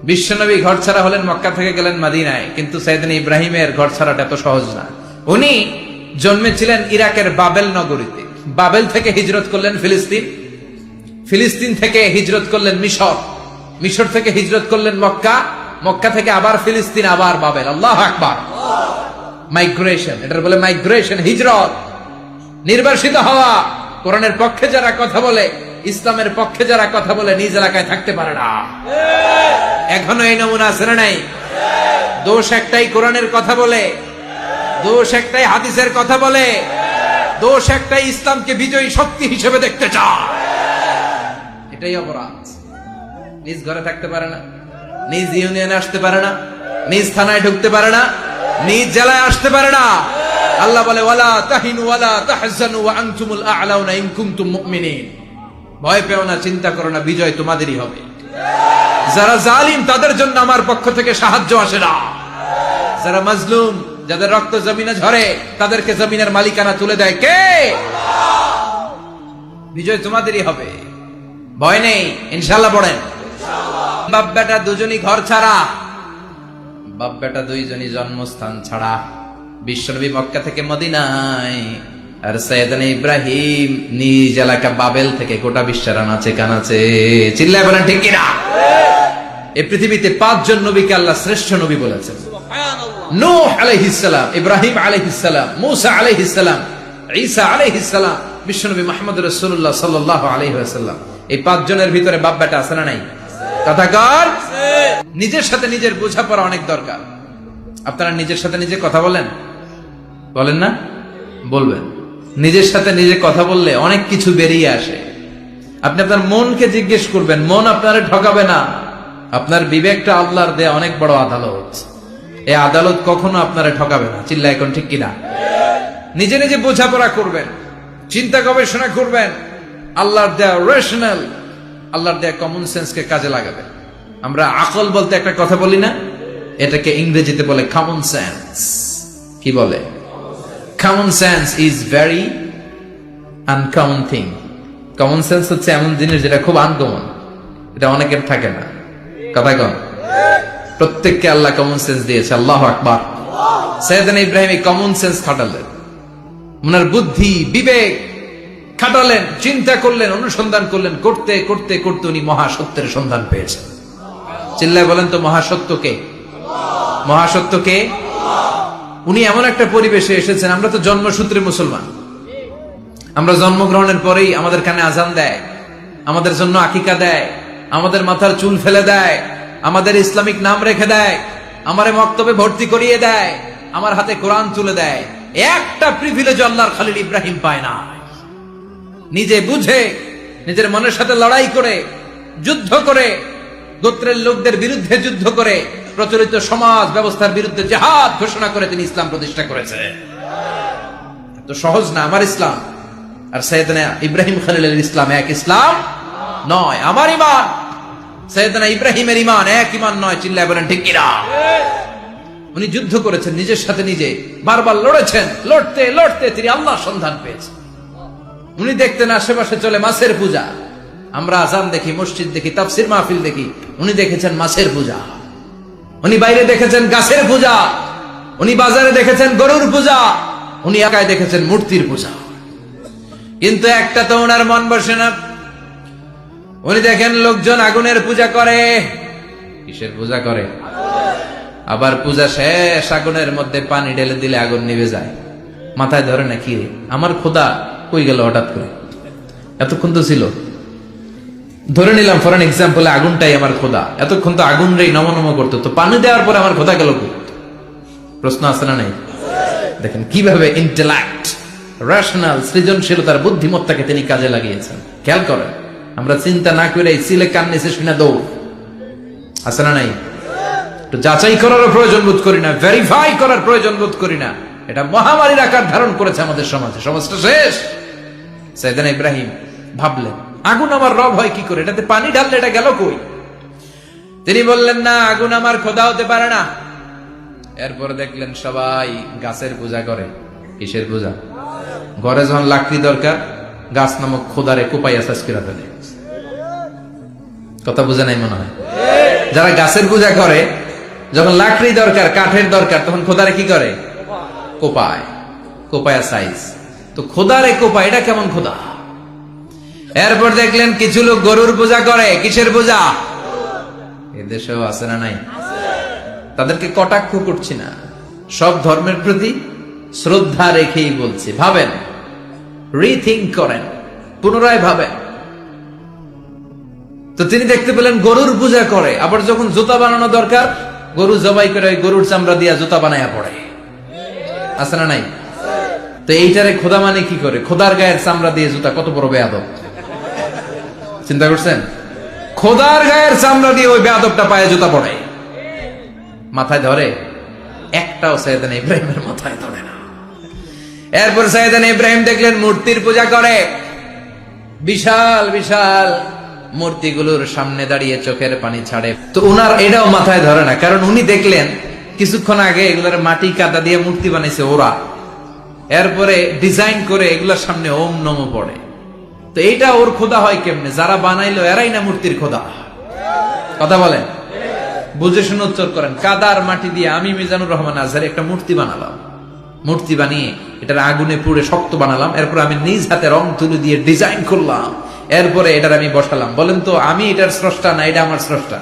বিশ্বনবী ঘর ছাড়া হলেন, মক্কা থেকে গেলেন মদিনায়, কিন্তু সাইয়েদনা ইব্রাহিমের ঘর ছাড়াটা এত সহজ না। উনি জন্মেছিলেন ইরাকের বাবেল নগরীতে, বাবেল থেকে হিজরত করলেন ফিলিস্তিন, ফিলিস্তিন থেকে হিজরত করলেন মিশর, মিশর থেকে হিজরত করলেন মক্কা, মক্কা থেকে আবার ফিলিস্তিন, আবার বাবেল। আল্লাহু আকবার। মাইগ্রেশন, এটার বলে মাইগ্রেশন, হিজরত, নির্বাসিত হওয়া। কোরআনের পক্ষে যারা কথা বলে, ইসলামের পক্ষে যারা কথা বলে, নিজ এলাকায় থাকতে পারে না। এখনো এই নমুনা আছে না নাই? দোষ একটাই, কোরআনের কথা বলে, দোষ একটাই, হাদিসের কথা বলে, দোষ একটাই, ইসলামকে বিজয়ী শক্তি হিসেবে দেখতে চায়। এটাই অপরাধ। নিজ ঘরে থাকতে পারে না, নিজ ইউনিয়নে আসতে পারে না, নিজ থানায় ঢুকতে পারে না, নিজ জেলায় আসতে পারে না। আল্লাহ বলে ওয়ালা তাহিনু ওয়ালা তাহজানু ওয়া আনতুমুল আ'লাউনা ইন কুনতুম মুমিনিন। ভয় পেও না, চিন্তা করো না, বিজয় তোমাদেরই হবে। যারা জালিম তাদের জন্য আমার পক্ষ থেকে সাহায্য আসে না। যারা মাজলুম, যাদের রক্ত জমিনে ঝরে, তাদেরকে জমিনের মালিকানা তুলে দেয় কে? বিজয় তোমাদেরই হবে, ভয় নেই, ইনশাআল্লাহ। পড়েন, বাপ বেটা দুজনই ঘর ছাড়া, বাপ বেটা দুইজনই জন্মস্থান ছাড়া। বিশ্বনবী মক্কা থেকে মদিনায়, আর সাইয়েদনা ইব্রাহিম নিজ এলাকা বাবেল থেকে গোটা বিশ্বের আনাচে কানাচে। চিল্লায় বলেন ঠিক কিনা? এই পৃথিবীতে 5 জন নবীকে আল্লাহ শ্রেষ্ঠ নবী বলেছেন। নূহ আলাইহিস সালাম, ইব্রাহিম আলাইহিস সালাম, মূসা আলাইহিস সালাম, ঈসা আলাইহিস সালাম, বিশ্বনবী মুহাম্মদ রাসূলুল্লাহ সাল্লাল্লাহু আলাইহি ওয়াসাল্লাম। এই 5 জনের ভিতরে বাপ বেটা আছে না নাই? কথাকার নিজের সাথে নিজের বোঝাপড়া অনেক দরকার। আপনারা নিজের সাথে নিজে কথা বলেন? বলেন না? বলবেন। নিজের সাথে নিজে কথা বললে অনেক কিছু বেরিয়ে আসে। আপনি আপনার মনকে জিজ্ঞেস করবেন, মন আপনারে ঠকাবে না। আপনার বিবেকটা আল্লাহর দেয়া অনেক বড় আদালত, এই আদালত কখনো আপনারে ঠকাবে না। চিল্লা এখন ঠিক কিনা? নিজে নিজে বোঝাপড়া করবেন, চিন্তা গবেষণা করবেন, আল্লাহর দেয়া রেশনাল, আল্লাহর দেয়া কমন সেন্সকে কাজে লাগাবেন। আমরা আকল বলতে একটা কথা বলি না, এটাকে ইংরেজিতে বলে কমন সেন্স। কি বলে? Common sense is very uncommon thing. Common sense হচ্ছে এমন জিনিস যেটা খুব আনকমন, এটা অনেকের থাকে না। কথা কন, প্রত্যেককে আল্লাহ কমন সেন্স দিয়েছে। আল্লাহু আকবার। সাইয়েদনা ইব্রাহিম এই কমন সেন্স খাটালেন, ওনার বুদ্ধি বিবেক খাটালেন, চিন্তা করলেন, অনুসন্ধান করলেন, করতে করতে করতে উনি মহাসত্যের সন্ধান পেয়েছেন। চিল্লায় বলেন তো মহাসত্যকে? মহাসত্যকে? উনি এমন একটা পরিবেশে এসেছেন, আমরা তো জন্মসূত্রে মুসলমান, আমরা জন্মগ্রহণের পরেই আমাদের কানে আজান দেয়, আমাদের জন্য আকিকা দেয়, আমাদের মাথার চুল ফেলে দেয়, আমাদের ইসলামিক নাম রেখে দেয়, আমারে মক্তবে ভর্তি করিয়ে দেয়, আমার হাতে কোরআন তুলে দেয়। একটা প্রিভিলেজ আল্লাহর খলিল ইব্রাহিম পায় না। নিজে বুঝে, নিজের মনের সাথে লড়াই করে, যুদ্ধ করে, গোত্রের লোকদের বিরুদ্ধে যুদ্ধ করে, প্রচলিত সমাজ ব্যবস্থার বিরুদ্ধে জিহাদ ঘোষণা করে তিনি ইসলাম প্রতিষ্ঠা করেছে। তো সহজ না আমার ইসলাম আর সাইয়েদনা ইব্রাহিম খলিলের ইসলাম এক ইসলাম নয়। আমার ঈমান সাইয়েদনা ইব্রাহিমের ঈমান এক ঈমান নয়। চিল্লায় বলেন ঠিক কিনা? উনি যুদ্ধ করেছেন নিজের সাথে নিজে, বারবার লড়েছেন, লড়তে লড়তে তিনি আল্লাহর সন্ধান পেয়েছেন। উনি দেখতেন আশেপাশে চলে মাছের পূজা, আমরা আজান দেখি, মসজিদ দেখি, তাফসির মাহফিল দেখি, উনি দেখেছেন মাছের পূজা। উনি বাইরে দেখেছেন গাছের পূজা, উনি বাজারে দেখেছেন গরুর পূজা, উনি একাই দেখেছেন মূর্তির পূজা। কিন্তু একটা তো ওনার মন বসে না। উনি দেখেন লোকজন আগুনের পূজা করে। কিসের পূজা করে? আবার পূজা শেষ, আগুনের মধ্যে পানি ঢেলে দিলে আগুন নিভে যায়। মাথায় ধরে না, কি রে আমার খোদা কই গেল হঠাৎ করে? এতক্ষণ তো ছিল। ধরে নিলাম ফর এন এক্সাম্পল, আগুনটাই আমার খোদা, এতক্ষণ তো আগুন রে নম নম করতো, তো পানি দেওয়ার পরে আমার খোদা গেল কই? প্রশ্ন আছে না নাই? দেখেন কিভাবে ইন্টেলেক্ট, রেশনাল, সৃজনশীলতার বুদ্ধিমত্তাকে তিনি কাজে লাগিয়েছেন। খেয়াল করেন, আমরা চিন্তা না করে সিলে কান নিচে শুনে দৌড়, আছে না নাই? তো যাচাই করার প্রয়োজন বোধ করি না, ভেরিফাই করার প্রয়োজন বোধ করি না। এটা মহামারীর আকার ধারণ করেছে আমাদের সমাজে, সমাজটা শেষ। সাইয়েদনা ইব্রাহিম ভাবলেন আগুন আমার রব হয় কি করে, এটাতে পানি ঢাললে এটা গেল কই? তিনি বললেন না, আগুন আমার খোদা হতে পারে না। এরপর দেখলেন সবাই গাছের পূজা করে। কিসের পূজা? ঘরে যখন লাকড়ি দরকার, গাছ নামক খোদারে কোপাইয়া শেষ করে ফেলে। কথা বোঝা নাই মনে হয়? যারা গাছের পূজা করে, যখন লাকড়ি দরকার, কাঠের দরকার, তখন খোদারে কি করে? কোপায়, কোপায়া সাইজ। তো খোদারে কোপায়, এটা কেমন খোদা? এরপর দেখলেন কিছু লোক গরুর পূজা করে। কিসের পূজা? এদেশেও আছে না নাই? তাদেরকে কটাক্ষ করছি না, সব ধর্মের প্রতি শ্রদ্ধা রেখেই বলছি। ভাবেন, রিথিঙ্ক করেন, পুনরায় ভাবেন। তো তিনি দেখতে পেলেন গরুর পূজা করে, আবার যখন জুতা বানানো দরকার, গরু জবাই করে ওই গরুর চামড়া দিয়া জুতা বানায়া পড়ে। আছে না নাই? তো এইটারে খোদা মানে কি করে? খোদার গায়ের চামড়া দিয়ে জুতা, কত বড় বেয়াদব! চিন্তা করছেন? খোদার গায়ের চামড়া দিয়ে ওই বেয়াদবটা পায়ে জুতা পড়ে। মাথায় ধরে? একটাও সাইয়েদানা ইব্রাহিমের মাথায় ধরে না। এরপর সাইয়েদানা ইব্রাহিম দেখলেন মূর্তির পূজা করে। বিশাল বিশাল মূর্তিগুলোর সামনে দাঁড়িয়ে চোখের পানি ছাড়ে। তো উনার এটাও মাথায় ধরে না, কারণ উনি দেখলেন কিছুক্ষণ আগে এগুলোর মাটি কাদা দিয়ে মূর্তি বানাইছে ওরা, এরপরে ডিজাইন করে এগুলোর সামনে ওম নমো পড়ে। তো এইটা ওর খোদা হয় কেমনে? যারা বানাইলো এরাই না মূর্তির খোদা? কথা বলেন, বুঝে শুনে উত্তর করেন। কাদার মাটি দিয়ে আমি মিজানুর রহমান আজহারি একটা মূর্তি বানালাম, মূর্তি বানিয়ে এটার আগুনে পুড়ে শক্ত বানালাম, এরপর আমি নিজ হাতে রং তুলি দিয়ে ডিজাইন করলাম, এরপরে এটার আমি বসালাম। বলেন তো, আমি এটার স্রষ্টা না এটা আমার স্রষ্টা?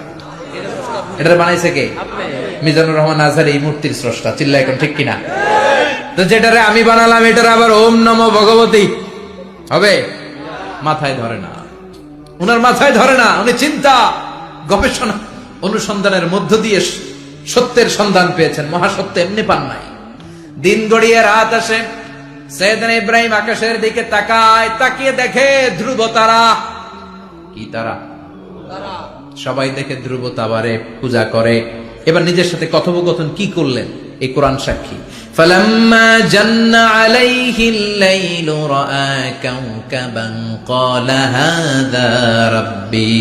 এটার বানাইছে কে? মিজানুর রহমান আজহারি এই মূর্তির স্রষ্টা। চিল্লা এখন ঠিক কিনা? তো যেটারে আমি বানালাম এটার আবার ওম নমো ভগবতী হবে? মাথায় ধরে না, উনার মাথায় ধরে না। উনি চিন্তা, গবেষণা, অনুসন্ধানের মধ্য দিয়ে সত্যের সন্ধান পেয়েছেন। মহাসত্য এমনি পান নাই। দিন গড়িয়ে রাত আসে, সাইয়েদনা ইব্রাহিম আকাশের দিকে তাকায়, তাকিয়ে দেখে ধ্রুব তারা। কি তারা? সবাই দেখে ধ্রুব তারারে পূজা করে। এবার নিজের সাথে কথোপকথন কি করলেন? এই কোরআন সাক্ষী। فلما جن عليه الليل رأى كوكبا قال هذا ربي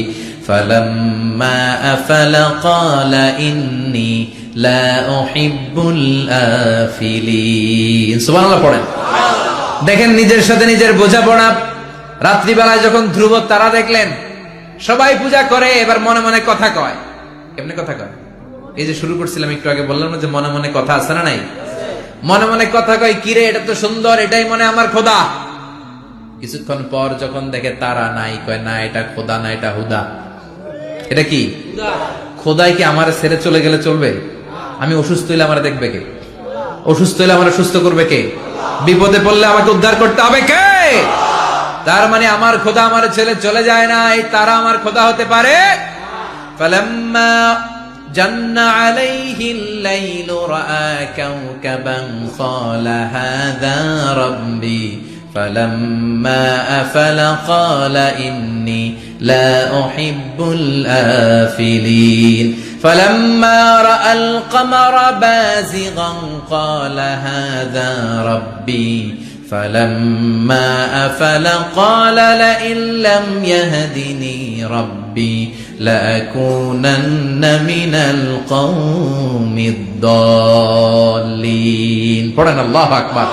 فلما أفل قال إني لا أحب الآفلين। সুবহানাল্লাহ পড়েন। দেখেন নিজের সাথে নিজের বোঝাপড়া। রাত্রিবেলায় যখন ধ্রুব তারা দেখলেন, সবাই পূজা করে, এবার মনে মনে কথা কয়। কেমনে কথা কয়? এই যে শুরু করছিলাম একটু আগে, বললাম না যে মনে মনে কথা আছে না নাই? মনে মনে কথা কয়, কিরে এটা তো সুন্দর, এটাই মনে আমার খোদা। কিছুক্ষণ পর যখন দেখে তারা নাই, কয় না এটা খোদা না, এটা হুদা। এটা কি? খোদাই কি আমার ছেড়ে চলে গেলে চলবে? আমি অসুস্থ হইলে আমার দেখবে কে? অসুস্থ হইলে আমার সুস্থ করবে কে? বিপদে পড়লে আমাকে উদ্ধার করতে হবে কে? তার মানে আমার খোদা আমার ছেলে চলে যায় না, এই তারা আমার খোদা হতে পারে। ফালাম্মা جن عليه الليل رأى كوكبا قال هذا ربي فلما أفل قال إني لا أحب الآفلين فلما رأى القمر بازغا قال هذا ربي فلما أفل قال لئن لم يهدني ربي لأكونن من القوم الضالين। পড়েন আল্লাহু আকবার।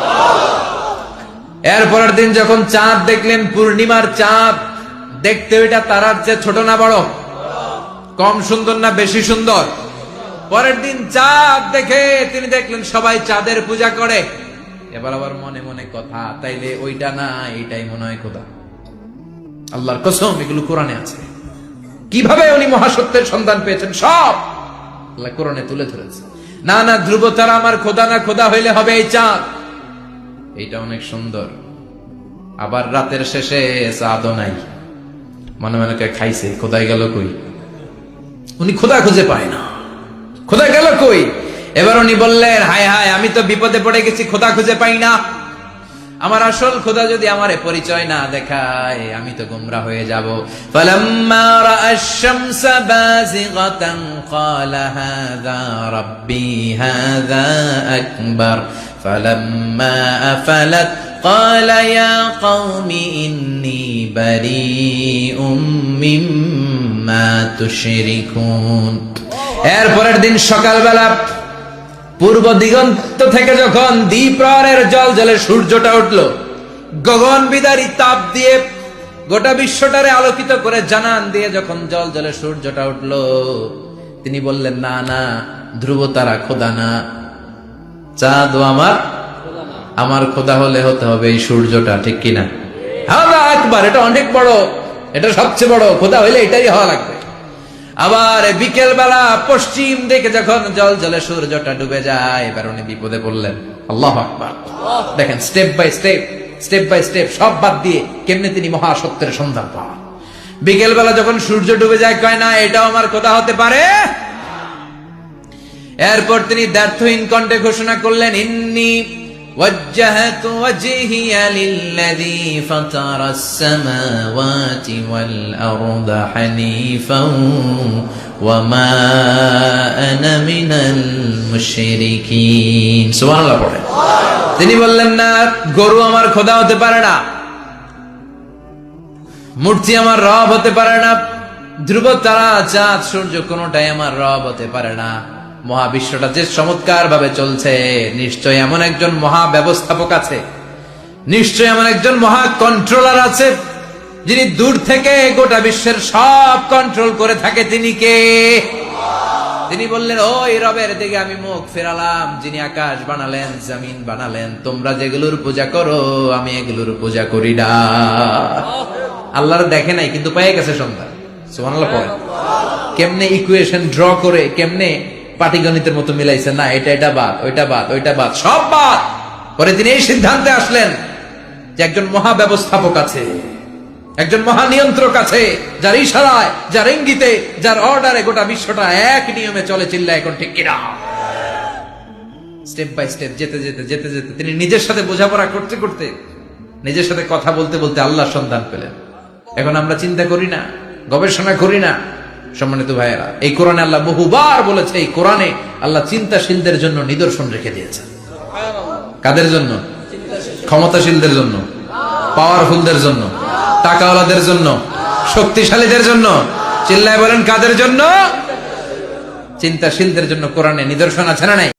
এরপরের দিন যখন চাঁদ দেখলেন, পূর্ণিমার চাঁদ, দেখতে ওইটা তারার চেয়ে ছোট না বড়? কম সুন্দর না বেশি সুন্দর? পরের দিন চাঁদ দেখে তিনি দেখলেন সবাই চাঁদের পূজা করে। এবার আবার মনে মনে কথা, তাইলে ওইটা না এইটাই মনে হয় খোদা। আল্লাহর কসম, এগুলো কোরআনে আছে। কিভাবে উনি মহাসত্যের সন্ধান পেয়েছেন সব আল্লাহ কোরআনে তুলে ধরেছে। না না, ধ্রুব তারা আমার খোদা না, খোদা হইলে হবে এই চাঁদ। এইটা অনেক সুন্দর। আবার রাতের শেষে চাঁদও নাই, মনে মনে খাইছে, খোদাই গেল কই? উনি খোদা খুঁজে পায় না, খোদা গেল কই? এবার উনি বললেন, হায় হায়, আমি তো বিপদে পড়ে গেছি, খোদা খুঁজে পাই না। আমার আসল খোদা যদি আমারে পরিচয় না দেখায়, আমি তো গোমরাহ হয়ে যাব। ফালাম্মা রাআশ শামসা বাযিগাতান ক্বালা হাযা রাব্বি হাযা আকবার ফালাম্মা আফালাত ক্বালা ইয়া কওমি ইন্নী বারীউম মিম্মা তুশরিকুন। এরপরের দিন সকালবেলা পূর্ব দিগন্ত থেকে যখন দ্বিপ্রহরের জল জলে সূর্যটা উঠল, গগন বিদারী তাপ দিয়ে গোটা বিশ্বটারে আলোকিত করে জানান দিয়ে যখন জল জলে সূর্যটা উঠলো, তিনি বললেন, না না, ধ্রুব তারা খোদা না, চাঁদ আমার খোদা হলে হতে হবে এই সূর্যটা, ঠিক কিনা? হাদা আকবার, এটা অনেক বড়, এটা সবচেয়ে বড়, খোদা হইলে এটাই হওয়া লাগবে। আবার বিকেল বেলা পশ্চিম দিকে যখন জল জলে সূর্যটা ডুবে যায়, এবার উনি বিপদে পড়লেন। আল্লাহু আকবার। দেখেন স্টেপ বাই স্টেপ সব বাদ দিয়ে কেমনে তিনি মহাসত্যের সন্ধান পান। বিকেল বেলা যখন সূর্য ডুবে যায়, কয় না এটাও আমার খোদা হতে পারে। এরপর তিনি দ্ব্যর্থহীন কণ্ঠে ঘোষণা করলেন, ইন্নী ওয়াজ্জাহতু ওয়াজহিয়া লিল্লাযী ফাতারাস সামাওয়াতি ওয়াল আরদা হানিফান ওয়া মা আনা মিনাল মুশরিকিন। সুবহানাল্লাহ পড়ে। তিনি বললেন, না, গরু আমার খোদা হতে পারে না, মূর্তি আমার রব হতে পারে না, ধ্রুব তারা চাঁদ সূর্য কোনটাই আমার রব হতে পারে না। মহাবিশ্বটা যে চমৎকার ভাবে চলছে, নিশ্চয় এমন একজন মহা ব্যবস্থাপক আছে, নিশ্চয় এমন একজন মহা কন্ট্রোলার আছে, যিনি দূর থেকে গোটা বিশ্বের সব কন্ট্রোল করে থাকে। তিনি কে? তিনি বললেন, ওই রবের দিকে আমি মুখ ফেরালাম, যিনি আকাশ বানালেন, জমিন বানালেন। তোমরা যেগুলোর পূজা করো, আমি এগুলোর পূজা করি না। আল্লাহর দেখে নাই, কিন্তু পেয়ে গেছে সন্তান। সুবহানাল্লাহ পড়ে। কেমনে ইকুয়েশন ড্র করে, কেমনে পাটিগণিতের মতো মিলাইছে, না এটা বাদ, ওইটা বাদ, সব বাদ। পরে তিনি এই সিদ্ধান্তে আসলেন যে একজন মহা ব্যবস্থাপক আছে, একজন মহা নিয়ন্ত্রক আছে, যার ইশারায়, যার ইঙ্গিতে, যার অর্ডারে গোটা বিশ্বটা এক নিয়মে চলে। চিল্লা এখন ঠিক কিনা? স্টেপ বাই স্টেপ যেতে যেতে তিনি নিজের সাথে বোঝাপড়া করতে করতে, নিজের সাথে কথা বলতে বলতে আল্লাহর সন্ধান পেলেন। এখন আমরা চিন্তা করি না, গবেষণা করি না। সম্মানিত ভাইয়েরা, এই কোরআনে আল্লাহ বহুবার বলেছে, এই কোরআনে আল্লাহ চিন্তাশীলদের জন্য নিদর্শন রেখে দিয়েছেন। কাদের জন্য? ক্ষমতাশীলদের জন্য, পাওয়ারফুলদের জন্য, টাকাওয়ালাদের জন্য, শক্তিশালীদের জন্য। চিল্লায় বলেন, কাদের জন্য? চিন্তাশীলদের জন্য কোরআনে নিদর্শন আছে না নাই?